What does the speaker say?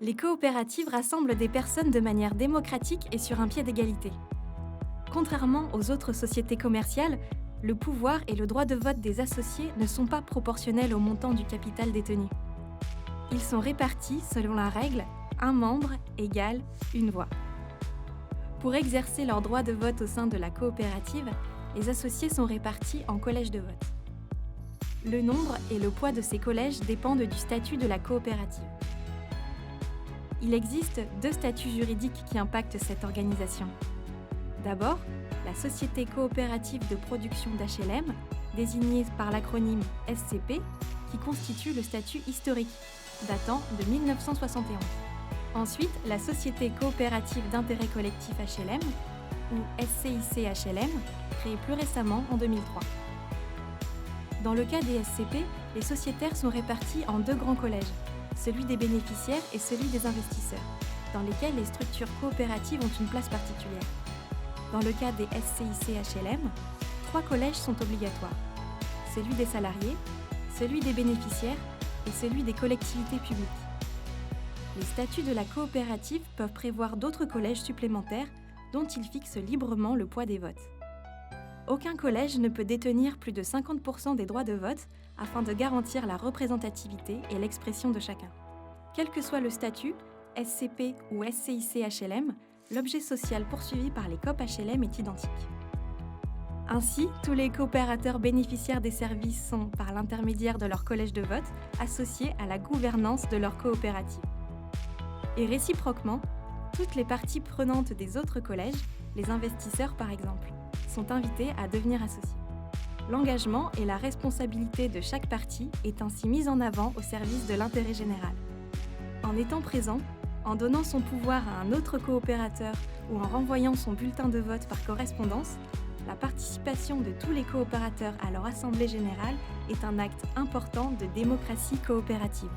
Les coopératives rassemblent des personnes de manière démocratique et sur un pied d'égalité. Contrairement aux autres sociétés commerciales, le pouvoir et le droit de vote des associés ne sont pas proportionnels au montant du capital détenu. Ils sont répartis selon la règle un membre égale une voix. Pour exercer leur droit de vote au sein de la coopérative, les associés sont répartis en collèges de vote. Le nombre et le poids de ces collèges dépendent du statut de la coopérative. Il existe deux statuts juridiques qui impactent cette organisation. D'abord, la Société coopérative de production d'HLM, désignée par l'acronyme SCP, qui constitue le statut historique, datant de 1971. Ensuite, la Société coopérative d'intérêt collectif HLM, ou SCIC HLM, créée plus récemment en 2003. Dans le cas des SCP, les sociétaires sont répartis en deux grands collèges, celui des bénéficiaires et celui des investisseurs, dans lesquels les structures coopératives ont une place particulière. Dans le cas des SCIC HLM, trois collèges sont obligatoires, celui des salariés, celui des bénéficiaires et celui des collectivités publiques. Les statuts de la coopérative peuvent prévoir d'autres collèges supplémentaires dont ils fixent librement le poids des votes. Aucun collège ne peut détenir plus de 50% des droits de vote afin de garantir la représentativité et l'expression de chacun. Quel que soit le statut, SCP ou SCIC HLM, l'objet social poursuivi par les COP HLM est identique. Ainsi, tous les coopérateurs bénéficiaires des services sont, par l'intermédiaire de leur collège de vote, associés à la gouvernance de leur coopérative. Et réciproquement, toutes les parties prenantes des autres collèges, les investisseurs par exemple, sont invités à devenir associés. L'engagement et la responsabilité de chaque partie est ainsi mise en avant au service de l'intérêt général. En étant présent, en donnant son pouvoir à un autre coopérateur ou en renvoyant son bulletin de vote par correspondance, la participation de tous les coopérateurs à leur assemblée générale est un acte important de démocratie coopérative.